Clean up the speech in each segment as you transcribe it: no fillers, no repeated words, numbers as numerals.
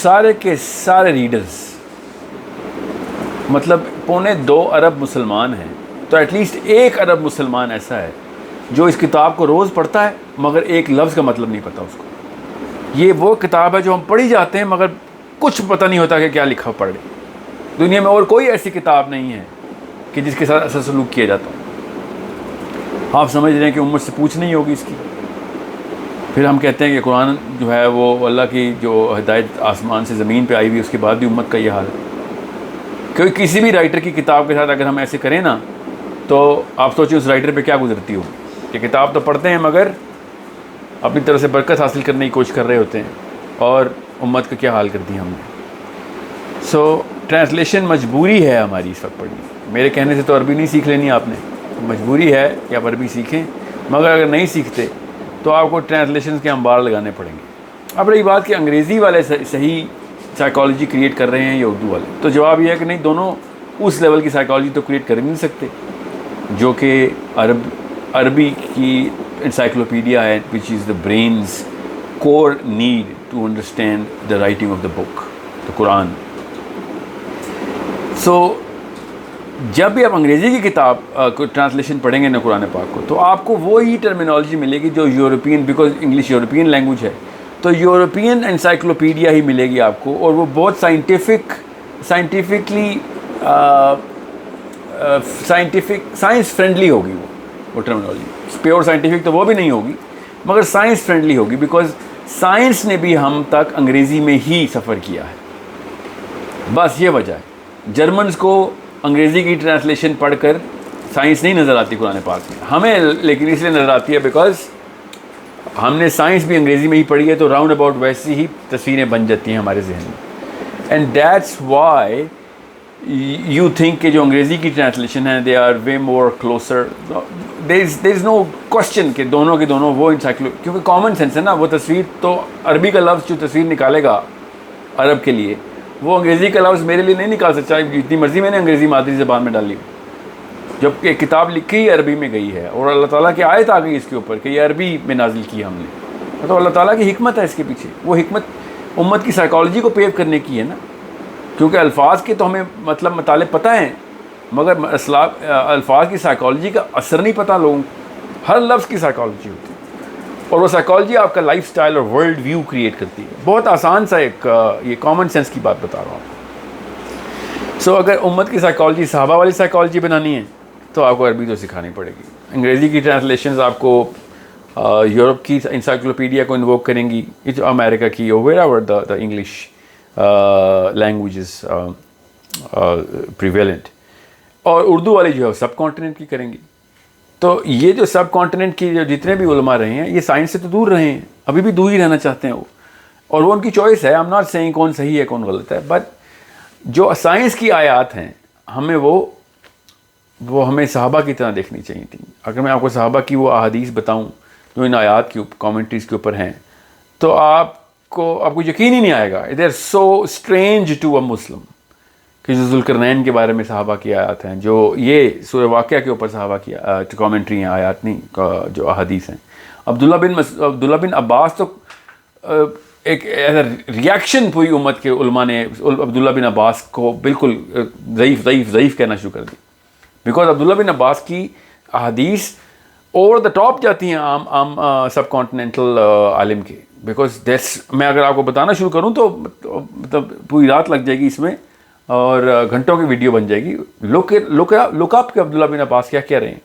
سارے کے سارے ریڈرز مطلب 2.25 ارب مسلمان ہیں، تو ایٹ لیسٹ 1 ارب مسلمان ایسا ہے جو اس کتاب کو روز پڑھتا ہے مگر ایک لفظ کا مطلب نہیں پتہ اس کو. یہ وہ کتاب ہے جو ہم پڑھی جاتے ہیں مگر کچھ پتہ نہیں ہوتا کہ کیا لکھا پڑھ رہے. دنیا میں اور کوئی ایسی کتاب نہیں ہے کہ جس کے ساتھ ایسا سلوک کیا جاتا ہو. آپ سمجھ رہے ہیں کہ امت سے پوچھ نہیں ہوگی اس کی. پھر ہم کہتے ہیں کہ قرآن جو ہے وہ اللہ کی جو ہدایت آسمان سے زمین پہ آئی ہوئی، اس کے بعد بھی امت کا یہ حال ہے. کیونکہ کسی بھی رائٹر کی کتاب کے ساتھ اگر ہم ایسے کریں نا تو آپ سوچیں اس رائٹر پہ کیا گزرتی ہو کہ کتاب تو پڑھتے ہیں مگر اپنی طرف سے برکت حاصل کرنے کی کوشش کر رہے ہوتے ہیں، اور امت کا کیا حال کر دیا ہم نے. سو ٹرانسلیشن مجبوری ہے ہماری اس وقت پڑھنی. میرے کہنے سے تو عربی نہیں سیکھ لینی آپ نے، مجبوری ہے کہ آپ عربی سیکھیں، مگر اگر نہیں سیکھتے تو آپ کو ٹرانسلیشنز کے انبار لگانے پڑیں گے. اب رہی بات کہ انگریزی والے صحیح سائیکالوجی کریٹ کر رہے ہیں یا اردو والے، تو جواب یہ ہے کہ نہیں، دونوں اس لیول کی سائیکالوجی تو کریٹ کر ہی نہیں سکتے جو کہ عربی کی انسائکلوپیڈیا ہے، which is the brain's core need to understand the writing of the book, the Quran. So جب بھی آپ انگریزی کی کتاب کو ٹرانسلیشن پڑھیں گے نا قرآن پاک کو، تو آپ کو وہی ٹرمینالوجی ملے گی جو European, because English European language ہے، تو یورپین انسائکلوپیڈیا ہی ملے گی آپ کو، اور وہ بہت سائنٹیفکلی سائنس فرینڈلی ہوگی. وہ ٹرمینالوجی پیور سائنٹیفک تو وہ بھی نہیں ہوگی مگر سائنس فرینڈلی ہوگی، بیکاز سائنس نے بھی ہم تک انگریزی میں ہی سفر کیا ہے. بس یہ وجہ ہے. جرمنز کو انگریزی کی ٹرانسلیشن پڑھ کر سائنس نہیں نظر آتی قرآن پاک میں، ہمیں لیکن اس لیے نظر آتی ہے بیکاز ہم نے سائنس بھی انگریزی میں ہی پڑھی ہے، تو راؤنڈ اباؤٹ ویسی ہی تصویریں بن جاتی ہیں ہمارے ذہن میں. And that's why you think کہ جو انگریزی کی ٹرانسلیشن ہے they are way more closer. There is no question کہ دونوں کے دونوں وہ کیونکہ کامن سینس ہے نا. وہ تصویر تو عربی کا لفظ جو تصویر نکالے گا عرب کے لیے، وہ انگریزی کا لفظ میرے لیے نہیں نکال سکتا، جتنی مرضی میں نے انگریزی مادری زبان میں ڈالی، جب کہ کتاب لکھی ہی عربی میں گئی ہے اور اللہ تعالیٰ کی آیت آ گئی اس کے اوپر کہ یہ عربی میں نازل کی ہم نے. تو اللہ تعالیٰ کی حکمت ہے اس کے پیچھے. وہ حکمت امت کی سائیکالوجی کو پیو کرنے کی ہے نا، کیونکہ الفاظ کے تو ہمیں مطلب مطالب پتہ ہیں مگر الفاظ کی سائیکالوجی کا اثر نہیں پتہ لوگوں کو. ہر لفظ کی سائیکالوجی ہوتی ہے اور وہ سائیکالوجی آپ کا لائف سٹائل اور ورلڈ ویو کریٹ کرتی ہے. بہت آسان سا ایک یہ کامن سینس کی بات بتا رہا ہوں. سو اگر امت کی سائیکالوجی صحابہ والی سائیکالوجی بنانی ہے تو آپ کو عربی تو سکھانی پڑے گی. انگریزی کی ٹرانسلیشنز آپ کو یورپ کی انسائکلوپیڈیا کو انووک کریں گی، امریکہ کی اور where ever the English language is prevalent, اور اردو والی جو ہے سب کانٹیننٹ کی کریں گی. تو یہ جو سب کانٹیننٹ کی جو جتنے بھی علماء رہے ہیں یہ سائنس سے تو دور رہے ہیں، ابھی بھی دور ہی رہنا چاہتے ہیں وہ، اور وہ ان کی چوائس ہے. I'm not saying کون صحیح ہے کون غلط ہے، بٹ جو سائنس کی آیات ہیں ہمیں وہ ہمیں صحابہ کی طرح دیکھنی چاہیے تھیں. اگر میں آپ کو صحابہ کی وہ احادیث بتاؤں جو ان آیات کی کامنٹریز کے اوپر ہیں تو آپ کو یقین ہی نہیں آئے گا. They are so strange to a Muslim کہ جو ذوالقرنین کے بارے میں صحابہ کی آیات ہیں، جو یہ سورہ واقعہ کے اوپر صحابہ کی کامنٹری ہیں، آیات نہیں جو احادیث ہیں. عبداللہ بن عباس تو ایک ایسا ریاکشن پوری امت کے علماء نے عبداللہ بن عباس کو بالکل ضعیف کہنا شروع کر دی، بیکاز عبداللہ بن عباس کی احادیث اوور دا ٹاپ جاتی ہیں عام سب کانٹیننٹل عالم کے. بیکاز میں اگر آپ کو بتانا شروع کروں تو مطلب پوری رات لگ جائے گی اس میں اور گھنٹوں کی ویڈیو بن جائے گی. لک اپ کہ عبداللہ بن عباس کیا کہہ رہے ہیں.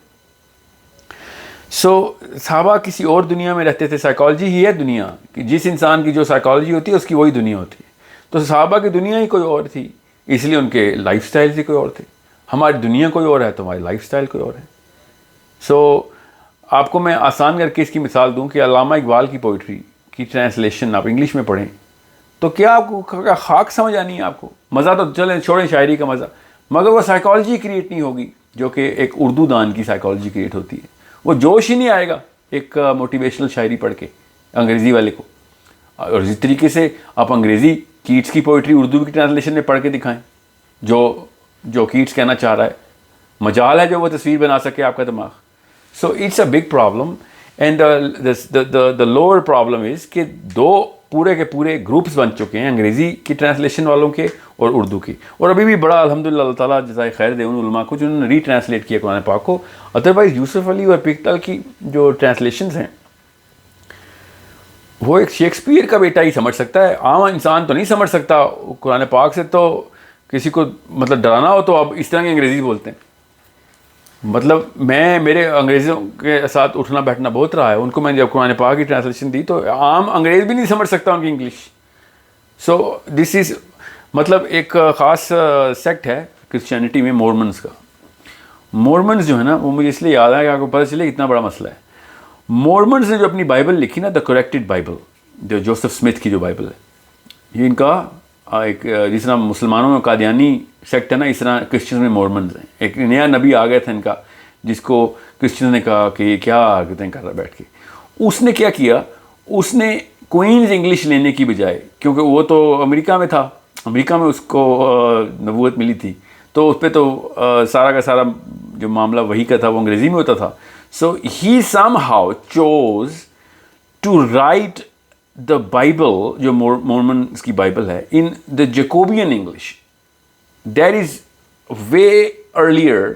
سو صحابہ کسی اور دنیا میں رہتے تھے. سائیکالوجی ہی ہے دنیا کہ جس انسان کی جو سائیکالوجی ہوتی ہے اس کی وہی دنیا ہوتی ہے. تو صحابہ کی دنیا ہی کوئی اور تھی، اس لیے ان کے لائف سٹائل ہی کوئی اور تھے. ہماری دنیا کوئی اور ہے تو ہماری لائف سٹائل کوئی اور ہے. سو آپ کو میں آسان کر کے اس کی مثال دوں کہ علامہ اقبال کی پوئٹری کی ٹرانسلیشن آپ انگلش میں پڑھیں تو کیا آپ کو خاک سمجھ آنی ہے؟ آپ کو مزہ تو چلیں چھوڑیں شاعری کا مزہ، مگر وہ سائیکالوجی کریٹ نہیں ہوگی جو کہ ایک اردو دان کی سائیکالوجی کریٹ ہوتی ہے. وہ جوش ہی نہیں آئے گا ایک موٹیویشنل شاعری پڑھ کے انگریزی والے کو. اور اسی طریقے سے آپ انگریزی کیٹس کی پوئٹری اردو کی ٹرانسلیشن میں پڑھ کے دکھائیں جو کیٹس کہنا چاہ رہا ہے. مجال ہے جو وہ تصویر بنا سکے آپ کا دماغ. So it's a big problem. And the lower problem is کہ دو پورے کے پورے گروپس بن چکے ہیں انگریزی کی ٹرانسلیشن والوں کے اور اردو کی، اور ابھی بھی بڑا الحمدللہ اللہ تعالیٰ جزائے خیر دے ان علماء کو جنہوں نے ری ٹرانسلیٹ کیا قرآن پاک کو. ادروائز یوسف علی اور پکتل کی جو ٹرانسلیشنز ہیں وہ ایک شیکسپیئر کا بیٹا ہی سمجھ سکتا ہے، عام انسان تو نہیں سمجھ سکتا. قرآن پاک سے تو کسی کو مطلب ڈرانا ہو تو اب اس طرح کی انگریزی بولتے ہیں. مطلب میرے انگریزوں کے ساتھ اٹھنا بیٹھنا بہت رہا ہے. ان کو میں نے جب قرآن پاک کی ٹرانسلیشن دی تو عام انگریز بھی نہیں سمجھ سکتا ان کی انگلش. سو دس از مطلب ایک خاص سیکٹ ہے کرسچینٹی میں مورمنز کا. مورمنز جو ہے نا وہ مجھے اس لیے یاد ہے کہ آپ کو پتہ چلے اتنا بڑا مسئلہ ہے. مورمنز نے جو اپنی بائبل لکھی نا دا کریکٹڈ بائبل، جو جوسف اسمتھ کی جو بائبل ہے، یہ ان کا ایک جس طرح مسلمانوں میں قادیانی سیکٹ ہے نا، اس طرح کرسچنز میں مورمنز ہیں. ایک نیا نبی آ گیا تھا ان کا جس کو کرسچنز نے کہا کہ یہ کیا کر رہا ہے بیٹھ کے. اس نے کیا کیا، اس نے کوئنز انگلش لینے کی بجائے، کیونکہ وہ تو امریکہ میں تھا، امریکہ میں اس کو نبوت ملی تھی، تو اس پہ تو سارا کا سارا جو معاملہ وہی کا تھا وہ انگریزی میں ہوتا تھا. So he somehow chose to write the Bible جو مورمنس کی بائبل ہے in the Jacobean English. That is way earlier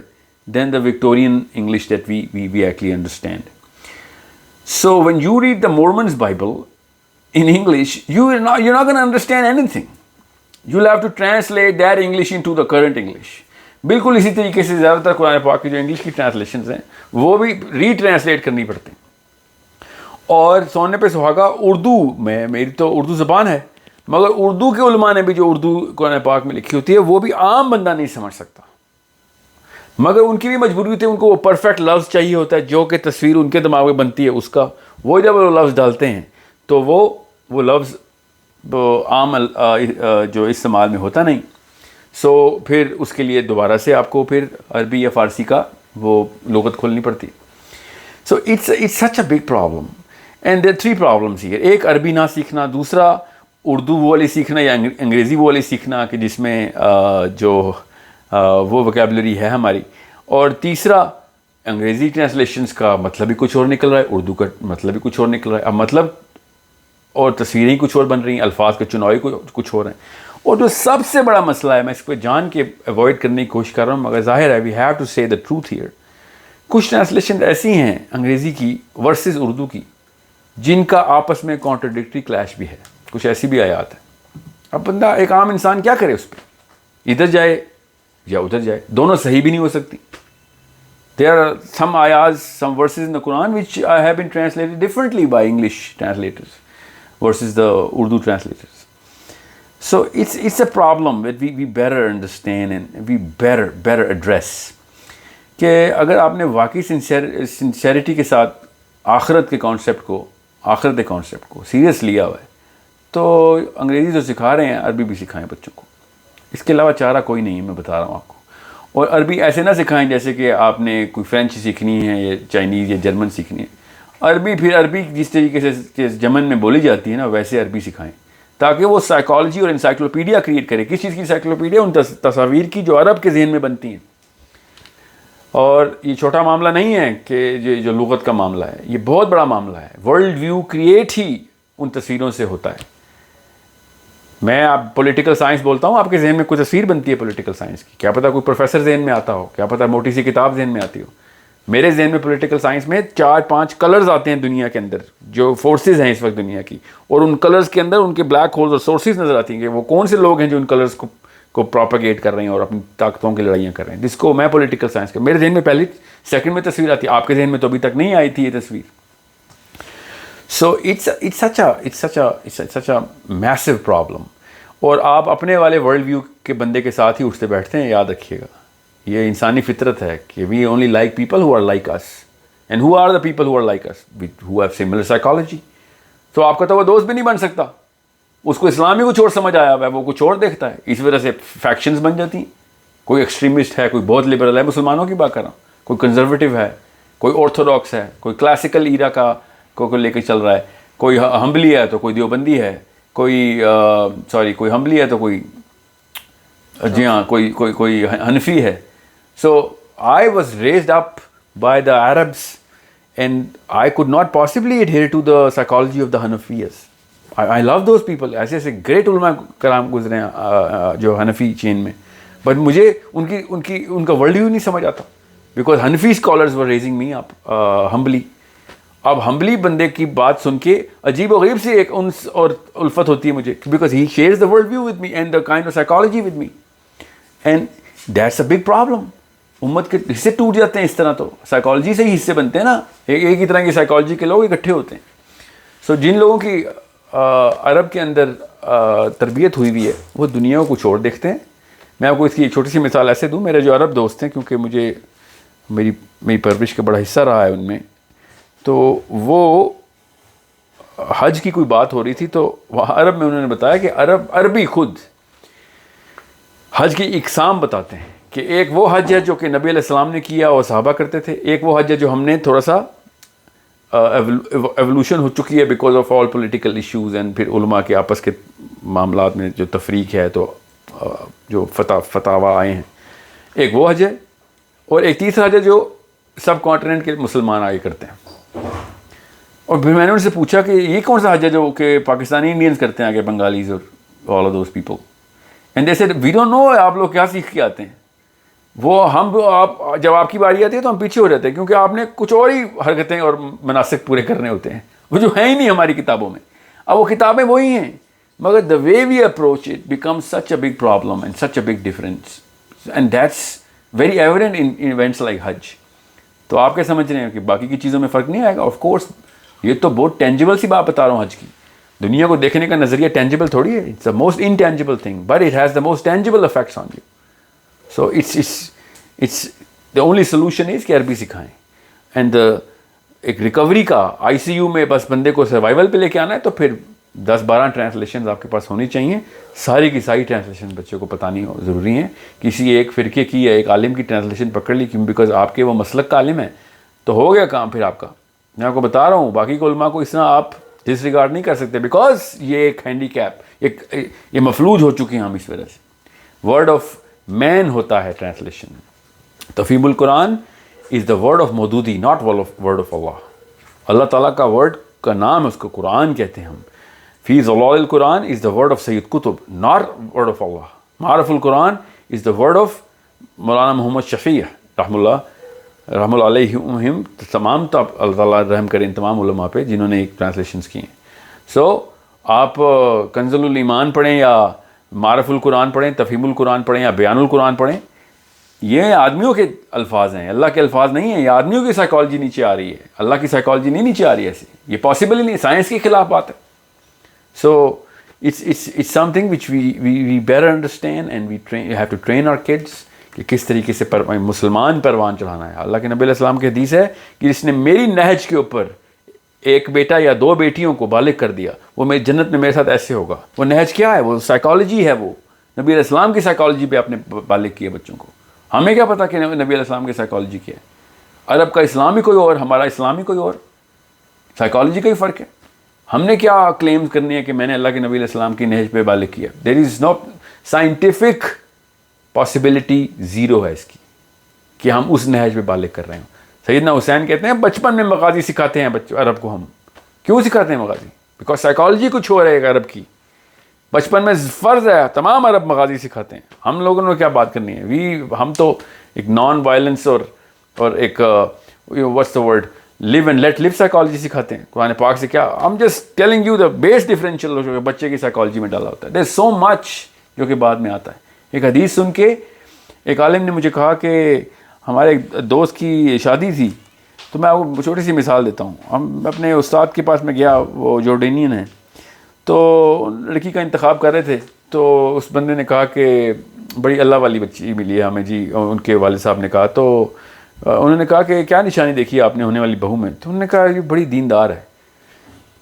than the Victorian English that we actually understand. So when you read the Mormon's Bible in English, you're not going to understand anything. You'll have to translate that English into the current English. بالکل اسی طریقے سے زیادہ تر قرآن پاک کی جو English کی ٹرانسلیشنز ہیں وہ بھی ری ٹرانسلیٹ کرنی پڑتی ہیں. اور سونے پہ سہاگا اردو میں، میری تو اردو زبان ہے، مگر اردو کے علماء نے بھی جو اردو قرآن پاک میں لکھی ہوتی ہے وہ بھی عام بندہ نہیں سمجھ سکتا. مگر ان کی بھی مجبوری ہوتی ہے، ان کو وہ پرفیکٹ لفظ چاہیے ہوتا ہے جو کہ تصویر ان کے دماغ میں بنتی ہے اس کا. وہ جب وہ لفظ ڈالتے ہیں تو وہ لفظ عام جو استعمال میں ہوتا نہیں. سو پھر اس کے لیے دوبارہ سے آپ کو پھر عربی یا فارسی کا وہ لغت کھولنی پڑتی. So it's such a big problem and there 3 problems here. ایک عربی نہ سیکھنا، دوسرا اردو وہ والی سیکھنا یا انگریزی وہ والی سیکھنا کہ جس میں جو وہ وکیبلری ہے ہماری، اور تیسرا انگریزی ٹرانسلیشنز کا مطلب بھی کچھ اور نکل رہا ہے، اردو کا مطلب بھی کچھ اور نکل رہا ہے. اب مطلب اور تصویریں کچھ اور بن رہی ہیں، الفاظ کا چناؤ کچھ اور ہیں. اور جو سب سے بڑا مسئلہ ہے، میں اس کو جان کے ایوائڈ کرنے کی کوشش کر رہا ہوں مگر ظاہر ہے وی ہیو ٹو سے دا ٹروتھ ہیئر. کچھ ٹرانسلیشن ایسی ہیں انگریزی کی ورسز اردو کی جن کا آپس میں کانٹرڈکٹری کلیش بھی ہے. کچھ ایسی بھی آیات ہیں. اب بندہ ایک عام انسان کیا کرے اس پہ، ادھر جائے یا ادھر جائے، دونوں صحیح بھی نہیں ہو سکتی. There are some ayahs, some verses in the Quran which have been translated differently by English translators versus the Urdu translators. So it's a problem that we better understand and we better address. کہ اگر آپ نے واقعی sincerity کے ساتھ آخرت کے concept کو سیریس لیا ہوا ہے تو انگریزی جو سکھا رہے ہیں عربی بھی سکھائیں بچوں کو. اس کے علاوہ چارہ کوئی نہیں ہے، میں بتا رہا ہوں آپ کو. اور عربی ایسے نہ سکھائیں جیسے کہ آپ نے کوئی فرینچ سیکھنی ہے یا چائنیز یا جرمن سیکھنی ہے. عربی جس طریقے سے یمن میں بولی جاتی ہے نا ویسے عربی سکھائیں تاکہ وہ سائیکالوجی اور انسائکلوپیڈیا کریٹ کرے. کس چیز کی انسائکلوپیڈیا؟ ان تصاویر کی جو عرب کے ذہن میں بنتی ہیں. اور یہ چھوٹا معاملہ نہیں ہے کہ جو لغت کا معاملہ ہے، یہ بہت بڑا معاملہ ہے. ورلڈ ویو کریٹ ہی ان تصویروں سے ہوتا ہے. میں آپ پولیٹیکل سائنس بولتا ہوں، آپ کے ذہن میں کوئی تصویر بنتی ہے پولیٹیکل سائنس کی، کیا پتہ کوئی پروفیسر ذہن میں آتا ہو، کیا پتہ موٹی سی کتاب ذہن میں آتی ہو. میرے ذہن میں پولیٹیکل سائنس میں 4-5 کلرز آتے ہیں دنیا کے اندر جو فورسز ہیں اس وقت دنیا کی، اور ان کلرز کے اندر ان کے بلیک ہولز اور سورسز نظر آتی ہیں کہ وہ کون سے لوگ ہیں جو ان کلرز کو پروپیگیٹ کر رہے ہیں اور اپنی طاقتوں کی لڑائیاں کر رہے ہیں. جس کو میں پولیٹیکل سائنس کا، میرے ذہن میں پہلی سیکنڈ میں تصویر آتی ہے، آپ کے ذہن میں تو ابھی تک نہیں آئی تھی یہ تصویر. سو it's such a massive problem. اور آپ اپنے والے ورلڈ ویو کے بندے کے ساتھ ہی اٹھتے بیٹھتے ہیں. یاد رکھیے گا یہ انسانی فطرت ہے کہ we only like people who are like us. And who are the people who are like us who have similar psychology. تو آپ کا تو وہ دوست بھی نہیں بن سکتا، اس کو اسلام ہی کچھ اور سمجھ آیا ہوا ہے، وہ کچھ اور دیکھتا ہے. اس وجہ سے فیکشنز بن جاتی ہیں. کوئی ایکسٹریمسٹ ہے، کوئی بہت لبرل ہے، مسلمانوں کی بات کر رہا ہوں، کوئی کنزرویٹو ہے، کوئی آرتھوڈاکس ہے، کوئی کلاسیکل ایرا کا کو لے کے چل رہا ہے، کوئی ہمبلی ہے تو کوئی دیوبندی ہے، کوئی ہمبلی ہے تو کوئی جی ہاں کوئی حنفی ہے. So I was raised up by the Arabs and I could not possibly adhere to the psychology of the Hanafiyas. I love those people. ایسے ایسے گریٹ علماء کرام گزرے ہیں جو حنفی چین میں, بٹ مجھے ان کا ورلڈ ویو نہیں سمجھ آتا, بیکاز حنفی scholars were raising me up humbly. اب ہمبلی بندے کی بات سن کے عجیب و غریب سی ایک انس اور الفت ہوتی ہے مجھے, because he shares the world view with me and the kind of psychology with me, and that's a big problem. امت کے حصے ٹوٹ جاتے ہیں اس طرح, تو سائیکالوجی سے ہی حصے بنتے ہیں نا, ایک ہی طرح کی سائیکالوجی کے لوگ اکٹھے ہوتے ہیں. سو جن لوگوں کی عرب کے اندر تربیت ہوئی ہے وہ دنیا کو کچھ اور دیکھتے ہیں. میں آپ کو اس کی ایک چھوٹی سی مثال ایسے دوں. میرے جو عرب دوست ہیں, کیونکہ مجھے میری پرورش کا بڑا حصہ رہا ہے ان میں, تو وہ حج کی کوئی بات ہو رہی تھی, تو وہاں عرب میں انہوں نے بتایا کہ عربی خود حج کی اقسام بتاتے ہیں کہ ایک وہ حج ہے جو کہ نبی علیہ السلام نے کیا اور صحابہ کرتے تھے, ایک وہ حج ہے جو ہم نے تھوڑا سا ایوولوشن ہو چکی ہے because of all political issues and پھر علماء کے آپس کے معاملات میں جو تفریق ہے, تو جو فتاوا آئے ہیں, ایک وہ حج ہے, اور ایک تیسرا حج ہے جو سب کانٹیننٹ کے مسلمان آگے کرتے ہیں. اور پھر میں نے ان سے پوچھا کہ یہ کون سا حج ہے جو کہ پاکستانی انڈینز کرتے ہیں آگے, بنگالیز اور all of those people, and they said we don't know آپ لوگ کیا سیکھ کے آتے ہیں. جب آپ کی باری آتی ہے تو ہم پیچھے ہو جاتے ہیں, کیونکہ آپ نے کچھ اور ہی حرکتیں اور مناسک پورے کرنے ہوتے ہیں, وہ جو ہیں ہی نہیں ہماری کتابوں میں. اب وہ کتابیں وہی ہیں, مگر the way we approach it became such a big problem and such a big difference, and that's very evident in events like حج. تو آپ کیا سمجھ رہے ہیں کہ باقی کی چیزوں میں فرق نہیں آئے گا؟ آف کورس, یہ تو بہت ٹینجیبل سی بات بتا رہا ہوں حج کی. دنیا کو دیکھنے کا نظریہ ٹینجیبل تھوڑی ہے, it's the most intangible thing, but it has the most tangible effects on you. So it's the only solution is کہ عربی سکھائیں. اینڈ ایک ریکوری کا آئی سی یو میں بس بندے کو سروائیول پہ لے کے آنا ہے, تو پھر 10-12 ٹرانسلیشنز آپ کے پاس ہونی چاہیے. ساری کی ساری ٹرانسلیشن بچے کو پتانی ضروری ہیں. کسی ایک فرقے کی یا ایک عالم کی ٹرانسلیشن پکڑ لی کیوں بیکاز آپ کے وہ مسلک کا عالم ہے, تو ہو گیا کام پھر آپ کا. میں آپ کو بتا رہا ہوں, باقی کے علماء کو اس طرح آپ ڈس ریگارڈ نہیں کر سکتے, بیکاز یہ ایک ہینڈی کیپ, یہ مفلوج ہو چکی ہیں ہم اس وجہ سے. ورڈ آف مین ہوتا ہے ٹرانسلیشن. تفہیم القرآن is the word of Maududi, not word of اللہ. اللہ تعالیٰ کا ورڈ کا نام ہے, اس کو قرآن کہتے ہیں ہم. فی ضلال القرآن is the word of Sayyid Qutb, not word of اللہ. معرف القرآن از دا ورڈ آف مولانا محمد شفیع رحم اللہ علیہم. تمام اللہ تعالیٰ رحم کریں تمام علماء پہ جنہوں نے ایک ٹرانسلیشنس کی ہیں. سو آپ کنز الایمان پڑھیں یا معرف القرآن پڑھیں, تفہیم القرآن پڑھیں یا بیان القرآن پڑھیں, یہ آدمیوں کے الفاظ ہیں, اللہ کے الفاز نہیں ہیں. یہ آدمیوں کی سائیکالوجی نیچے آ رہی ہے, اللہ کی سائیکالوجی نہیں نیچے آ رہی ہے. ایسے یہ پاسبل ہی نہیں, سائنس کے خلاف بات ہے. So it's something which we better understand and we have to train our kids کہ کس طریقے سے مسلمان پروان چڑھانا ہے. اللہ کے نبی علیہ السلام کی حدیث ہے کہ جس نے میری نہج کے اوپر ایک بیٹا یا 2 بیٹیوں کو بالغ کر دیا, وہ میری جنت میں میرے ساتھ ایسے ہوگا. وہ نہج کیا ہے؟ وہ سائیکالوجی ہے. وہ نبی علیہ السلام کی سائیکالوجی پہ آپ نے بالغ کیا بچوں کو. ہمیں کیا پتا کہ نبی علیہ السلام کی سائیکالوجی کیا ہے؟ عرب کا اسلام ہی کوئی اور, ہمارا اسلام ہی کوئی اور, سائیکالوجی کا ہی فرق ہے. ہم نے کیا کلیم کرنی ہے کہ میں نے اللہ کے نبی علیہ السلام کی نہج پہ بالغ کیا؟ دیر is know scientific possibility, zero ہے اس کی کہ ہم اس نہج پہ بالغ کر رہے ہیں. سیدنا حسین کہتے ہیں بچپن میں مغازی سکھاتے ہیں عرب کو. ہم کیوں سکھاتے ہیں مغازی؟ بیکاز سائیکالوجی کچھ ہو رہے گا عرب کی. بچپن میں فرض ہے, تمام عرب مغازی سکھاتے ہیں. ہم لوگوں نے کیا بات کرنی ہے؟ ہم تو ایک نان وائلنس اور ایک what's the word, live and let live psychology سکھاتے ہیں. قرآن پاک سے کیا, ہم just telling you the base differential جو بچے کی سائیکالوجی میں ڈالا ہوتا ہے. دیر از سو مچ جو کہ بعد میں آتا ہے. ایک حدیث سن کے ایک عالم نے مجھے کہا کہ ہمارے ایک دوست کی شادی تھی, تو میں آپ کو چھوٹی سی مثال دیتا ہوں. ہم اپنے استاد کے پاس میں گیا, وہ جورڈینین ہیں, تو لڑکی کا انتخاب کر رہے تھے. تو اس بندے نے کہا کہ بڑی اللہ والی بچی ملی ہے ہمیں جی. ان کے والد صاحب نے کہا, تو انہوں نے کہا کہ کیا نشانی دیکھی آپ نے ہونے والی بہو میں؟ تو انہوں نے کہا یہ بڑی دیندار ہے.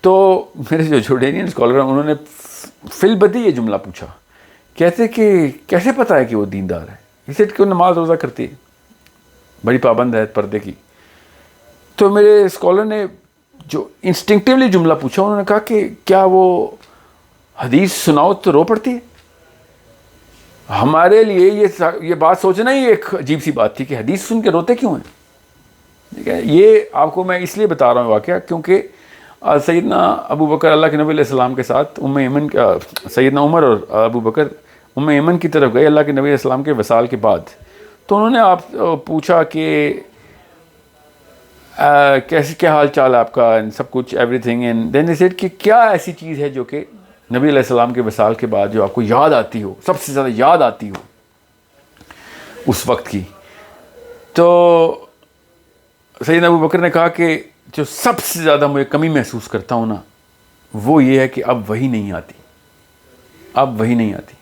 تو میرے جو جورڈینین اسکالر ہیں انہوں نے فی البدی یہ جملہ پوچھا, کہتے کہ کیسے پتہ ہے کہ وہ دیندار ہے؟ اسے کہ وہ نماز روزہ کرتی ہے, بڑی پابند ہے پردے کی. تو میرے اسکالر نے جو انسٹنکٹیولی جملہ پوچھا, انہوں نے کہا کہ کیا وہ حدیث سناؤ تو رو پڑتی ہے؟ ہمارے لیے یہ بات سوچنا ہی ایک عجیب سی بات تھی کہ حدیث سن کے روتے کیوں ہیں. ٹھیک ہے, یہ آپ کو میں اس لیے بتا رہا ہوں واقعہ کیونکہ سیدنا ابو بکر اللہ کے نبی علیہ السلام کے ساتھ ایمن سیدنا عمر اور ابو بکر ایمن کی طرف گئے اللہ کے نبی علیہ السلام کے وصال کے بعد. تو انہوں نے آپ پوچھا کہ کیسے کیا حال چال ہے آپ کا، سب کچھ everything, and then they said کہ کیا ایسی چیز ہے جو کہ نبی علیہ السلام کے وصال کے بعد جو آپ کو یاد آتی ہو، سب سے زیادہ یاد آتی ہو اس وقت کی. تو سیدنا ابو بکر نے کہا کہ جو سب سے زیادہ مجھے کمی محسوس کرتا ہوں نا، وہ یہ ہے کہ اب وہی نہیں آتی، اب وہی نہیں آتی.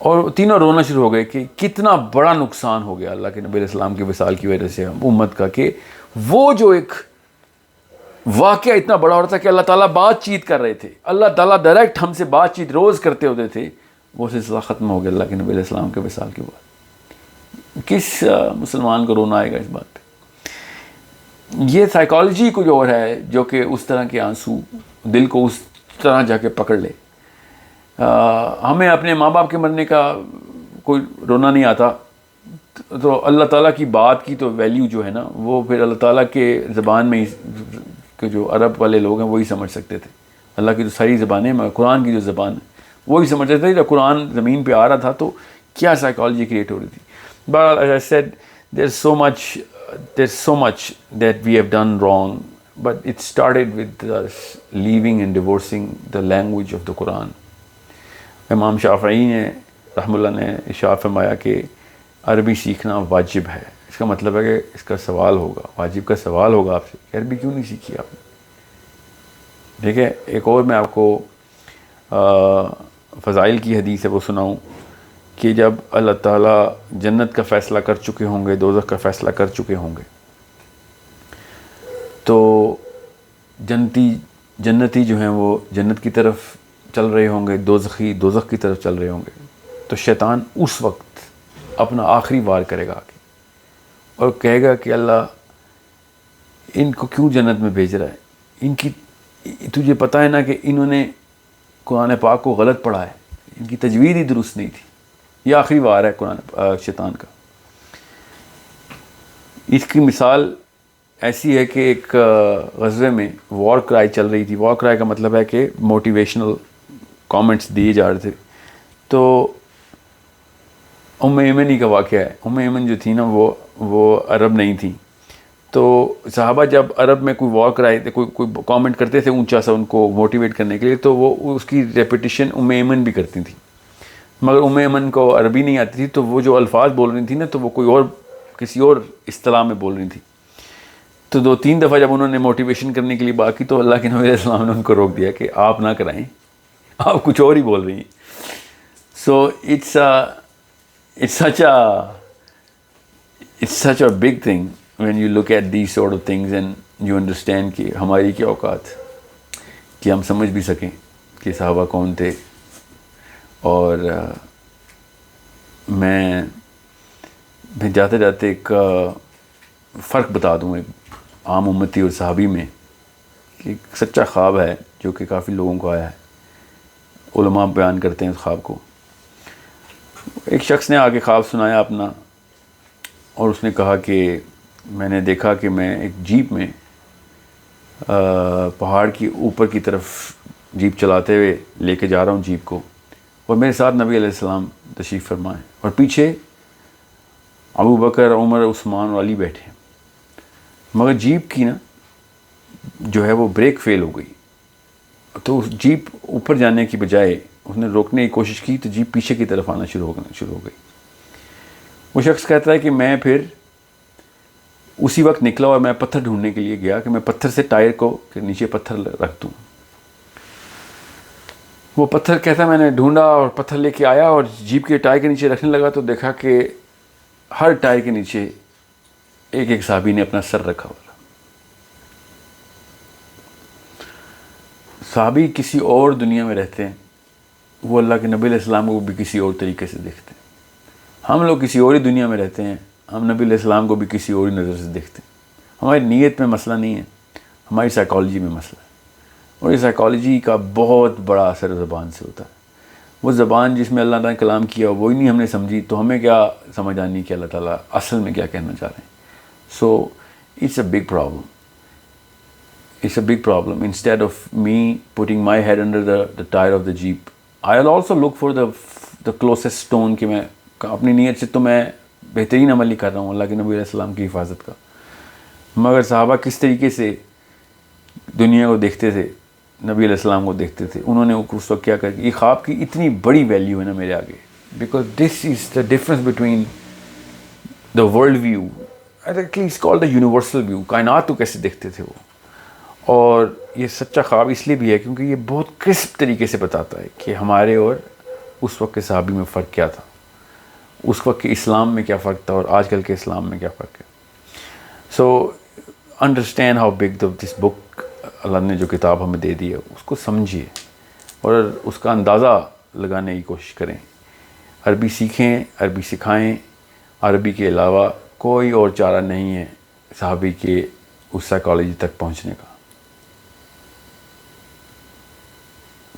اور تینوں رونا شروع ہو گئے کہ کتنا بڑا نقصان ہو گیا اللہ کے نبی علیہ السلام کے وصال کی وجہ سے امت کا، کہ وہ جو ایک واقعہ اتنا بڑا ہو رہا تھا کہ اللہ تعالیٰ بات چیت کر رہے تھے، اللہ تعالیٰ ڈائریکٹ ہم سے بات چیت روز کرتے ہوتے تھے، وہ سلسلہ ختم ہو گیا اللہ کے نبی علیہ السلام کے وصال کے بعد. کس مسلمان کو رونا آئے گا اس بات پہ؟ یہ سائیکالوجی کچھ اور ہے جو کہ اس طرح کے آنسو دل کو اس طرح جا کے پکڑ لے. ہمیں اپنے ماں باپ کے مرنے کا کوئی رونا نہیں آتا، تو اللہ تعالیٰ کی بات کی تو ویلیو جو ہے نا، وہ پھر اللہ تعالیٰ کے زبان میں کہ جو عرب والے لوگ ہیں وہی سمجھ سکتے تھے. اللہ کی جو ساری زبانیں، قرآن کی جو زبان ہے وہی سمجھ سکتے تھے. جب قرآن زمین پہ آ رہا تھا تو کیا سائیکالوجی کریٹ ہو رہی تھی. But as I said, there's so much that we have done wrong, but it started with us leaving and divorcing the language of the Quran. امام شافعی نے رحمہ اللہ نے ارشاد فرمایا کہ عربی سیکھنا واجب ہے. اس کا مطلب ہے کہ اس کا سوال ہوگا، واجب کا سوال ہوگا آپ سے کہ عربی کیوں نہیں سیکھی آپ نے. ٹھیک ہے، ایک اور میں آپ کو فضائل کی حدیث ہے وہ سناؤں کہ جب اللہ تعالیٰ جنت کا فیصلہ کر چکے ہوں گے، دوزخ کا فیصلہ کر چکے ہوں گے، تو جنتی جو ہیں وہ جنت کی طرف چل رہے ہوں گے، دوزخی دوزخ کی طرف چل رہے ہوں گے. تو شیطان اس وقت اپنا آخری وار کرے گا آگے اور کہے گا کہ اللہ ان کو کیوں جنت میں بھیج رہا ہے، ان کی تجھے پتہ ہے نا کہ انہوں نے قرآن پاک کو غلط پڑھا ہے، ان کی تجوید ہی درست نہیں تھی. یہ آخری وار ہے شیطان کا. اس کی مثال ایسی ہے کہ ایک غزوے میں وار کرائی چل رہی تھی. وار کرائی کا مطلب ہے کہ موٹیویشنل کامنٹس دیے جا رہے تھے. تو ایمن ہی کا واقعہ ہے. ایمن جو تھی نا وہ عرب نہیں تھی. تو صحابہ جب عرب میں کوئی وار کرائے تھے، کوئی کامنٹ کرتے تھے اونچا سا ان کو موٹیویٹ کرنے کے لیے، تو وہ اس کی ریپیٹیشن ایمن بھی کرتی تھیں. مگر ایمن کو عربی نہیں آتی تھی، تو وہ جو الفاظ بول رہی تھیں نا، تو وہ کوئی اور کسی اور اصطلاح میں بول رہی تھیں. تو 2-3 دفعہ جب انہوں نے موٹیویشن کرنے کے لیے بات کی تو اللہ کے نبی علیہ السلام نے ان کو روک دیا کہ آپ نہ کرائیں، آپ کچھ اور ہی بول رہی ہیں. So it's such a big thing when you look at these sort of things and you understand کہ ہماری کیا اوقات کہ ہم سمجھ بھی سکیں کہ صحابہ کون تھے. اور میں جاتے جاتے ایک فرق بتا دوں ایک عام امتی اور صحابی میں، کہ ایک سچا خواب ہے جو کہ کافی لوگوں کو آیا ہے. علماء بیان کرتے ہیں اس خواب کو. ایک شخص نے آگے خواب سنایا اپنا، اور اس نے کہا کہ میں نے دیکھا کہ میں ایک جیپ میں پہاڑ کی اوپر کی طرف جیپ چلاتے ہوئے لے کے جا رہا ہوں جیپ کو، اور میرے ساتھ نبی علیہ السلام تشریف فرمائے، اور پیچھے ابو بکر، عمر، عثمان اور علی بیٹھے ہیں. مگر جیپ کی نا جو ہے وہ بریک فیل ہو گئی. تو اس جیپ اوپر جانے کی بجائے اس نے روکنے کی کوشش کی، تو جیپ پیچھے کی طرف آنا شروع ہو گئی. وہ شخص کہتا ہے کہ میں پھر اسی وقت نکلا اور میں پتھر ڈھونڈنے کے لیے گیا کہ میں پتھر سے ٹائر کو کہ نیچے پتھر رکھ دوں. وہ پتھر کہتا ہے میں نے ڈھونڈا اور پتھر لے کے آیا اور جیپ کے ٹائر کے نیچے رکھنے لگا، تو دیکھا کہ ہر ٹائر کے نیچے ایک ایک صحابی نے اپنا سر رکھا ہوا. صحابی کسی اور دنیا میں رہتے ہیں، وہ اللہ کے نبی علیہ السلام کو بھی کسی اور طریقے سے دیکھتے ہیں. ہم لوگ کسی اور ہی دنیا میں رہتے ہیں، ہم نبی علیہ السلام کو بھی کسی اور ہی نظر سے دیکھتے ہیں. ہماری نیت میں مسئلہ نہیں ہے، ہماری سائیکالوجی میں مسئلہ ہے. اور یہ سائیکالوجی کا بہت بڑا اثر زبان سے ہوتا ہے. وہ زبان جس میں اللہ تعالیٰ نے کلام کیا وہی نہیں ہم نے سمجھی، تو ہمیں کیا سمجھ آنی کہ اللہ تعالیٰ اصل میں کیا کہنا چاہ رہے ہیں. So it's a big problem. it's a big problem. Instead of me putting my head under the tire of the Jeep, I'll also look for the closest stone کہ میں اپنی نیت سے تو میں بہترین عمل ہی کر رہا ہوں اللہ کے نبی علیہ السلام کی حفاظت کا. مگر صحابہ کس طریقے سے دنیا کو دیکھتے تھے, نبی علیہ السلام کو دیکھتے تھے, انہوں نے اس وقت کیا کر کے, یہ خواب کی اتنی بڑی ویلیو ہے نا میرے آگے, because this is the difference between the world view, at least call the universal view. کائنات کو کیسے دیکھتے تھے وہ, اور یہ سچا خواب اس لیے بھی ہے کیونکہ یہ بہت کرسپ طریقے سے بتاتا ہے کہ ہمارے اور اس وقت کے صحابی میں فرق کیا تھا, اس وقت کے اسلام میں کیا فرق تھا اور آج کل کے اسلام میں کیا فرق ہے. سو انڈرسٹینڈ ہاؤ بگ دس بک, اللہ نے جو کتاب ہمیں دے دی ہے اس کو سمجھیے اور اس کا اندازہ لگانے کی کوشش کریں. عربی سیکھیں, عربی سکھائیں. عربی کے علاوہ کوئی اور چارہ نہیں ہے صحابی کے اس سائیکالوجی تک پہنچنے کا.